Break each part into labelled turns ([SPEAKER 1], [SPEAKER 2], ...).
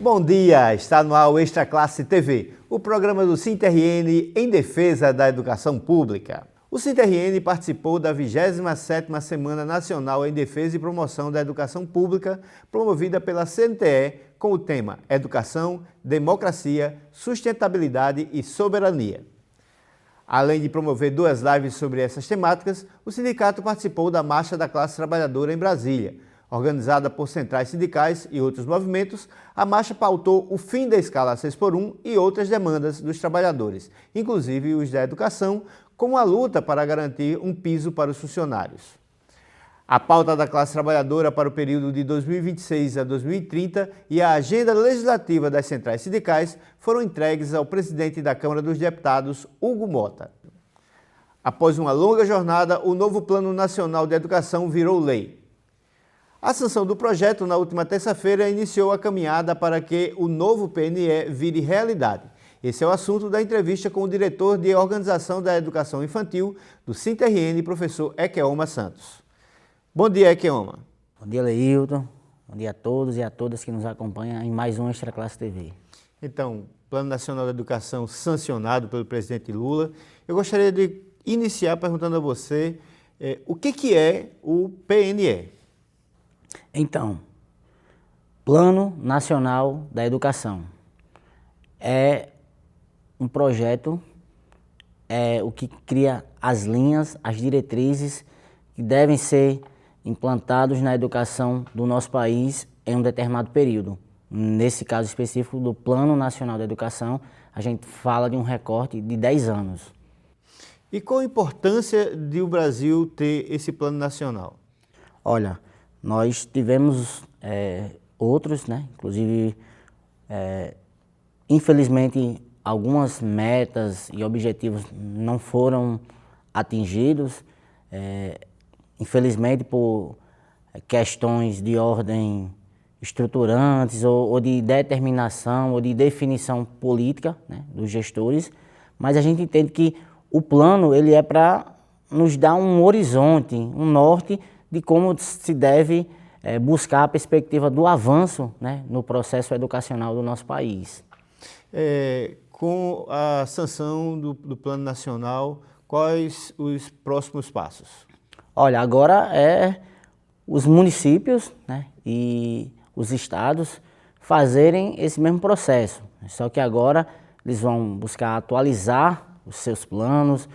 [SPEAKER 1] Bom dia, está no ar o Extra Classe TV, o programa do SINTRN em defesa da educação pública. O SINTRN participou da 27ª Semana Nacional em Defesa e Promoção da Educação Pública, promovida pela CNTE, com o tema Educação, Democracia, Sustentabilidade e Soberania. Além de promover 2 lives sobre essas temáticas, o sindicato participou da Marcha da Classe Trabalhadora em Brasília. Organizada por centrais sindicais e outros movimentos, a marcha pautou o fim da escala 6x1 e outras demandas dos trabalhadores, inclusive os da educação, como a luta para garantir um piso para os funcionários. A pauta da classe trabalhadora para o período de 2026 a 2030 e a agenda legislativa das centrais sindicais foram entregues ao presidente da Câmara dos Deputados, Hugo Mota. Após uma longa jornada, o novo Plano Nacional de Educação virou lei. A sanção do projeto, na última terça-feira, iniciou a caminhada para que o novo PNE vire realidade. Esse é o assunto da entrevista com o diretor de Organização da Educação Infantil do SINTRN, professor Ekeoma Santos. Bom dia, Ekeoma.
[SPEAKER 2] Bom dia, Leilton. Bom dia a todos e a todas que nos acompanham em mais um Extra Classe TV.
[SPEAKER 1] Então, Plano Nacional de Educação sancionado pelo presidente Lula. Eu gostaria de iniciar perguntando a você o que é o PNE?
[SPEAKER 2] Então, Plano Nacional da Educação é um projeto, o que cria as linhas, as diretrizes que devem ser implantados na educação do nosso país em um determinado período. Nesse caso específico do Plano Nacional da Educação, a gente fala de um recorte de 10 anos.
[SPEAKER 1] E qual a importância de o Brasil ter esse plano nacional?
[SPEAKER 2] Olha, nós tivemos outros, né? Inclusive, infelizmente, algumas metas e objetivos não foram atingidos, infelizmente por questões de ordem estruturantes ou de determinação ou de definição política, né, dos gestores, mas a gente entende que o plano ele é para nos dar um horizonte, um norte de como se deve buscar a perspectiva do avanço, né, no processo educacional do nosso país.
[SPEAKER 1] Com a sanção do Plano Nacional, quais os próximos passos?
[SPEAKER 2] Olha, agora os municípios, né, e os estados fazerem esse mesmo processo, só que agora eles vão buscar atualizar os seus planos,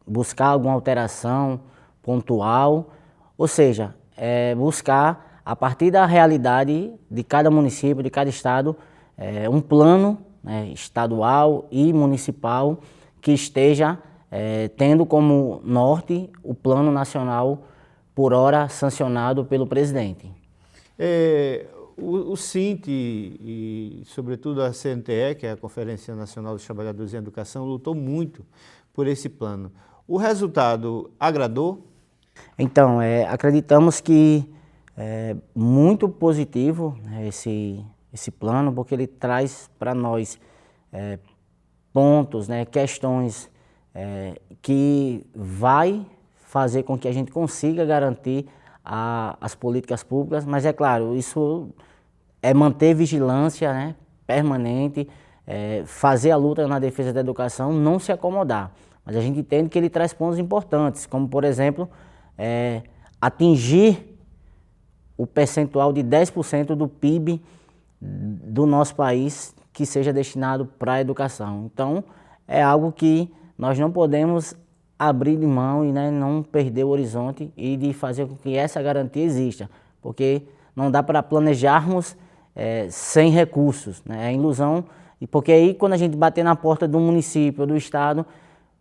[SPEAKER 2] buscar alguma alteração pontual, ou seja, buscar a partir da realidade de cada município, de cada estado, um plano, né, estadual e municipal que esteja tendo como norte o Plano Nacional por hora sancionado pelo presidente.
[SPEAKER 1] O SINT e, sobretudo, a CNTE, que é a Conferência Nacional dos Trabalhadores em Educação, lutou muito por esse plano. O resultado agradou?
[SPEAKER 2] Então, acreditamos que é muito positivo, né, esse plano, porque ele traz para nós pontos, né, questões que vai fazer com que a gente consiga garantir as políticas públicas, mas é claro, isso é manter vigilância, né, permanente, fazer a luta na defesa da educação, não se acomodar. Mas a gente entende que ele traz pontos importantes, como por exemplo, atingir o percentual de 10% do PIB do nosso país que seja destinado para a educação. Então, é algo que nós não podemos abrir de mão e, né, não perder o horizonte e de fazer com que essa garantia exista, porque não dá para planejarmos sem recursos, né? É ilusão, e porque aí quando a gente bater na porta do município ou do estado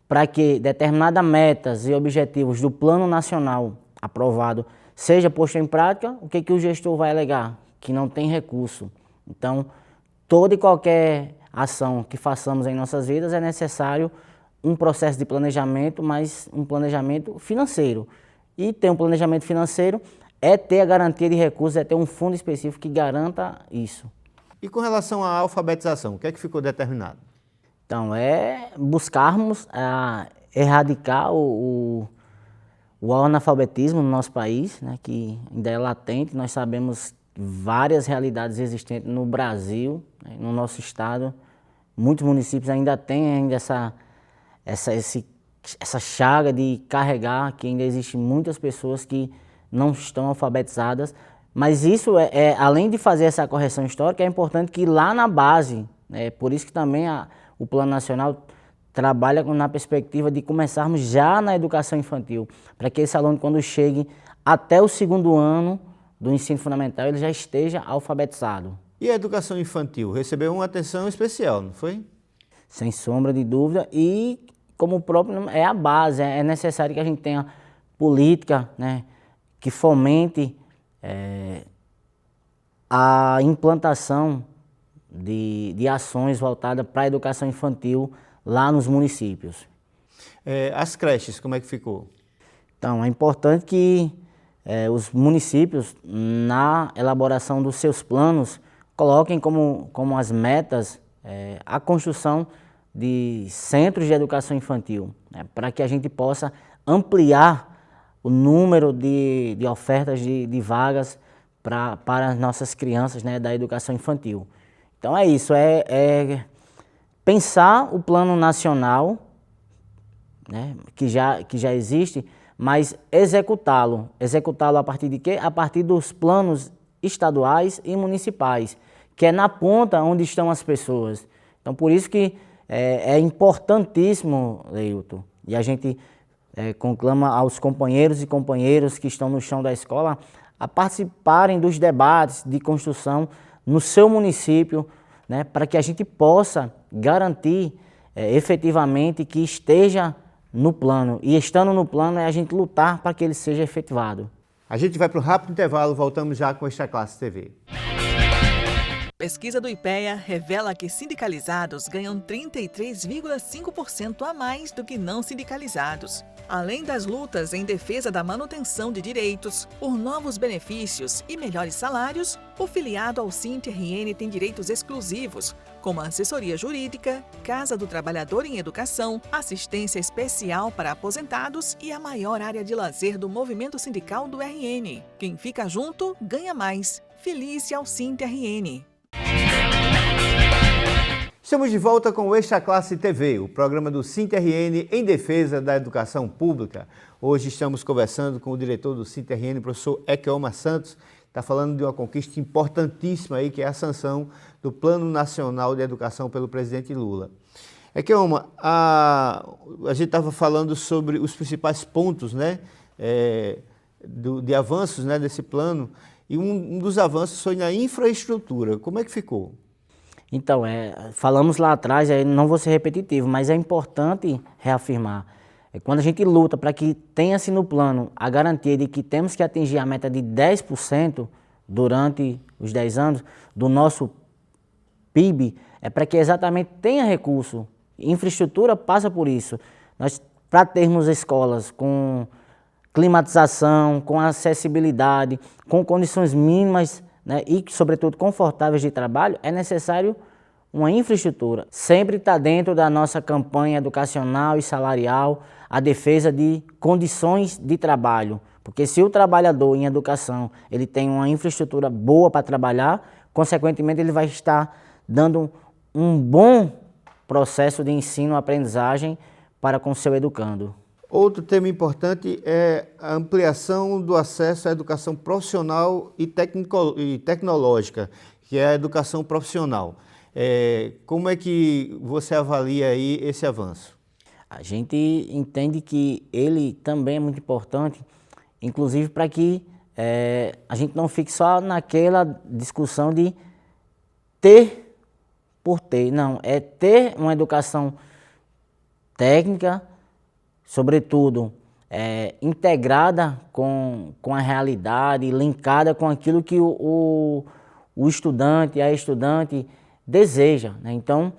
[SPEAKER 2] para que determinadas metas e objetivos do Plano Nacional aprovado seja posto em prática, o que o gestor vai alegar? Que não tem recurso. Então, toda e qualquer ação que façamos em nossas vidas é necessário um processo de planejamento, mas um planejamento financeiro. E ter um planejamento financeiro é ter a garantia de recursos, é ter um fundo específico que garanta isso.
[SPEAKER 1] E com relação à alfabetização, o que é que ficou determinado?
[SPEAKER 2] Então, buscarmos erradicar o analfabetismo no nosso país, né, que ainda é latente. Nós sabemos várias realidades existentes no Brasil, né, no nosso estado. Muitos municípios ainda têm essa chaga de carregar, que ainda existem muitas pessoas que não estão alfabetizadas, mas isso além de fazer essa correção histórica, é importante que lá na base, né, por isso que também o Plano Nacional trabalha na perspectiva de começarmos já na educação infantil, para que esse aluno, quando chegue até o 2º ano do ensino fundamental, ele já esteja alfabetizado.
[SPEAKER 1] E a educação infantil recebeu uma atenção especial, não foi?
[SPEAKER 2] Sem sombra de dúvida, e como o próprio é a base, é necessário que a gente tenha política, né, que fomente a implantação de ações voltadas para a educação infantil lá nos municípios.
[SPEAKER 1] As creches, como é que ficou?
[SPEAKER 2] Então, é importante que os municípios, na elaboração dos seus planos, coloquem como as metas a construção de centros de educação infantil, né, para que a gente possa ampliar o número de ofertas de vagas para as nossas crianças, né, da educação infantil. Então é isso, pensar o plano nacional, né, que já existe, mas executá-lo a partir de quê? A partir dos planos estaduais e municipais, que é na ponta onde estão as pessoas. Então por isso que é importantíssimo, Leilton, e a gente conclama aos companheiros e companheiras que estão no chão da escola a participarem dos debates de construção no seu município, né, para que a gente possa garantir efetivamente que esteja no plano. E estando no plano é a gente lutar para que ele seja efetivado.
[SPEAKER 1] A gente vai para o rápido intervalo, voltamos já com Extra Classe TV.
[SPEAKER 3] Pesquisa do IPEA revela que sindicalizados ganham 33,5% a mais do que não sindicalizados. Além das lutas em defesa da manutenção de direitos, por novos benefícios e melhores salários, o filiado ao SINT-RN tem direitos exclusivos, como a assessoria jurídica, Casa do Trabalhador em Educação, assistência especial para aposentados e a maior área de lazer do movimento sindical do RN. Quem fica junto, ganha mais. Filie-se ao SINT-RN.
[SPEAKER 1] Estamos de volta com o Extra Classe TV, o programa do SINT-RN em defesa da educação pública. Hoje estamos conversando com o diretor do SINT-RN, professor Ekeoma Santos, que está falando de uma conquista importantíssima aí, que é a sanção do Plano Nacional de Educação pelo presidente Lula. Ekeoma, a gente estava falando sobre os principais pontos, né, de avanços, né, desse plano, e um dos avanços foi na infraestrutura. Como é que ficou?
[SPEAKER 2] Então, falamos lá atrás, não vou ser repetitivo, mas é importante reafirmar. Quando a gente luta para que tenha-se no plano a garantia de que temos que atingir a meta de 10% durante os 10 anos do nosso PIB, é para que exatamente tenha recurso. Infraestrutura passa por isso. Para termos escolas com climatização, com acessibilidade, com condições mínimas, né, e, sobretudo, confortáveis de trabalho, é necessário uma infraestrutura. Sempre está dentro da nossa campanha educacional e salarial a defesa de condições de trabalho. Porque se o trabalhador em educação ele tem uma infraestrutura boa para trabalhar, consequentemente ele vai estar dando um bom processo de ensino-aprendizagem para com o seu educando.
[SPEAKER 1] Outro tema importante é a ampliação do acesso à educação profissional e tecnológica, que é a educação profissional. Como é que você avalia aí esse avanço?
[SPEAKER 2] A gente entende que ele também é muito importante, inclusive para que a gente não fique só naquela discussão de ter por ter. Não, é ter uma educação técnica, sobretudo integrada com a realidade, linkada com aquilo que o estudante, a estudante deseja, né? Então,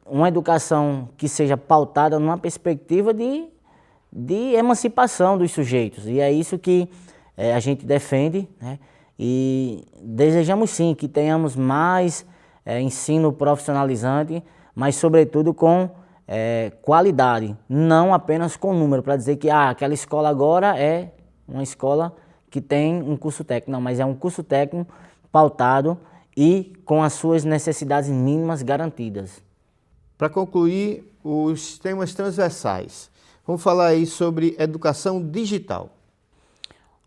[SPEAKER 2] uma educação que seja pautada numa perspectiva de emancipação dos sujeitos. E é isso que a gente defende, né? E desejamos sim que tenhamos mais ensino profissionalizante, mas sobretudo com qualidade, não apenas com número, para dizer que aquela escola agora é uma escola que tem um curso técnico, não, mas é um curso técnico pautado e com as suas necessidades mínimas garantidas.
[SPEAKER 1] Para concluir, os temas transversais. Vamos falar aí sobre educação digital.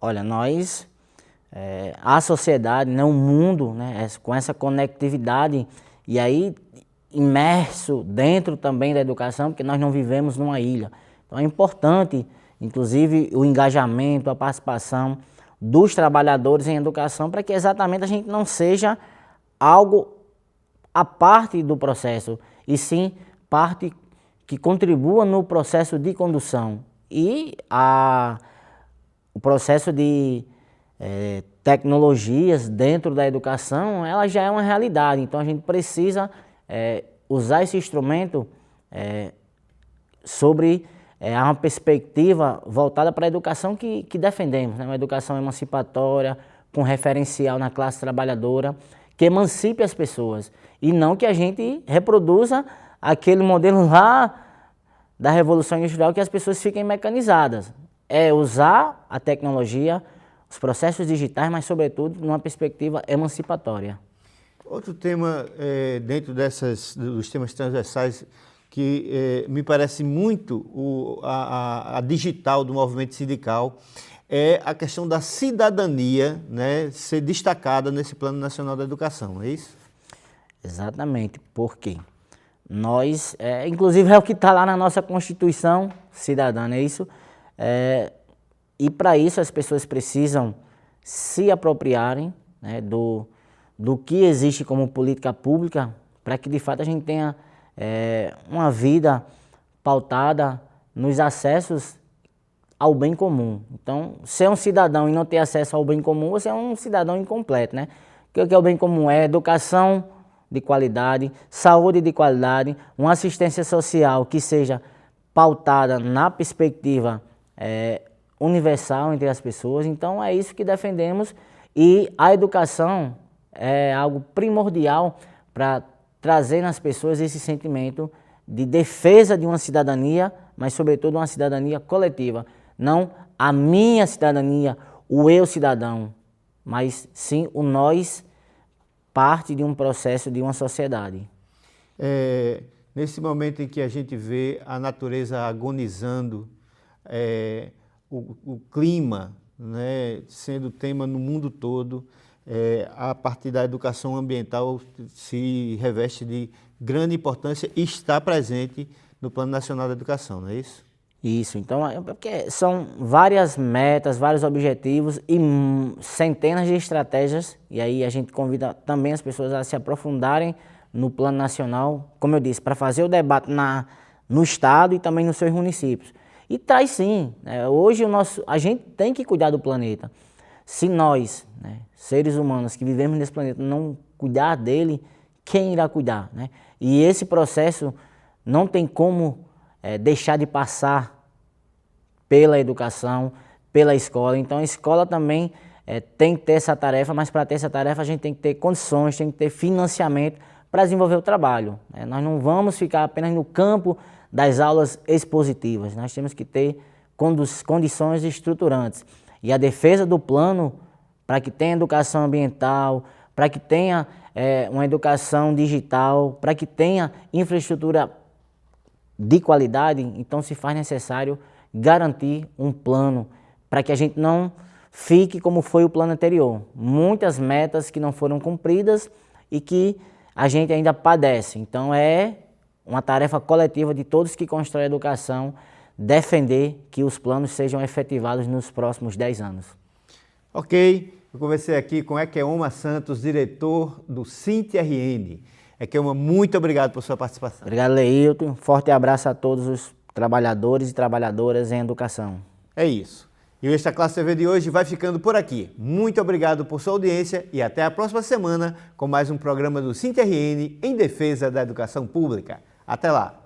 [SPEAKER 2] Olha, nós, a sociedade, né, o mundo, né, com essa conectividade e aí imerso dentro também da educação, porque nós não vivemos numa ilha. Então é importante, inclusive, o engajamento, a participação dos trabalhadores em educação para que exatamente a gente não seja algo à parte do processo, e sim parte que contribua no processo de condução. E o processo de tecnologias dentro da educação, ela já é uma realidade, então a gente precisa usar esse instrumento sobre uma perspectiva voltada para a educação que defendemos, né? Uma educação emancipatória, com referencial na classe trabalhadora, que emancipe as pessoas, e não que a gente reproduza aquele modelo lá da Revolução Industrial que as pessoas fiquem mecanizadas. É usar a tecnologia, os processos digitais, mas sobretudo numa perspectiva emancipatória.
[SPEAKER 1] Outro tema dentro dos temas transversais que me parece muito a digital do movimento sindical é a questão da cidadania, né, ser destacada nesse Plano Nacional da Educação, não é isso?
[SPEAKER 2] Exatamente, porque nós, inclusive é o que está lá na nossa Constituição cidadã, não é isso? E para isso as pessoas precisam se apropriarem, né, do que existe como política pública, para que de fato a gente tenha uma vida pautada nos acessos ao bem comum. Então, ser um cidadão e não ter acesso ao bem comum, você é um cidadão incompleto, né? O que é o bem comum? É educação de qualidade, saúde de qualidade, uma assistência social que seja pautada na perspectiva universal entre as pessoas. Então, é isso que defendemos, e a educação é algo primordial para trazer nas pessoas esse sentimento de defesa de uma cidadania, mas sobretudo uma cidadania coletiva. Não a minha cidadania, o eu cidadão, mas sim o nós, parte de um processo de uma sociedade.
[SPEAKER 1] Nesse momento em que a gente vê a natureza agonizando, o clima, né, sendo tema no mundo todo, a partir da educação ambiental se reveste de grande importância e está presente no Plano Nacional da Educação, não é isso?
[SPEAKER 2] Isso, então, porque são várias metas, vários objetivos e centenas de estratégias, e aí a gente convida também as pessoas a se aprofundarem no Plano Nacional, como eu disse, para fazer o debate no Estado e também nos seus municípios. E traz sim, hoje a gente tem que cuidar do planeta. Se nós, né, seres humanos que vivemos nesse planeta, não cuidar dele, quem irá cuidar, né? E esse processo não tem como deixar de passar pela educação, pela escola. Então a escola também tem que ter essa tarefa, mas para ter essa tarefa a gente tem que ter condições, tem que ter financiamento para desenvolver o trabalho. Nós não vamos ficar apenas no campo das aulas expositivas, nós temos que ter condições estruturantes. E a defesa do plano, para que tenha educação ambiental, para que tenha uma educação digital, para que tenha infraestrutura de qualidade, então se faz necessário garantir um plano, para que a gente não fique como foi o plano anterior. Muitas metas que não foram cumpridas e que a gente ainda padece. Então é uma tarefa coletiva de todos que constroem a educação, defender que os planos sejam efetivados nos próximos 10 anos.
[SPEAKER 1] Ok, eu conversei aqui com Ekeoma Santos, diretor do SINT-RN. Ekeoma, muito obrigado por sua participação.
[SPEAKER 2] Obrigado, Leilton. Forte abraço a todos os trabalhadores e trabalhadoras em educação.
[SPEAKER 1] É isso. E o Extra Classe TV de hoje vai ficando por aqui. Muito obrigado por sua audiência e até a próxima semana com mais um programa do SINT-RN em defesa da educação pública. Até lá!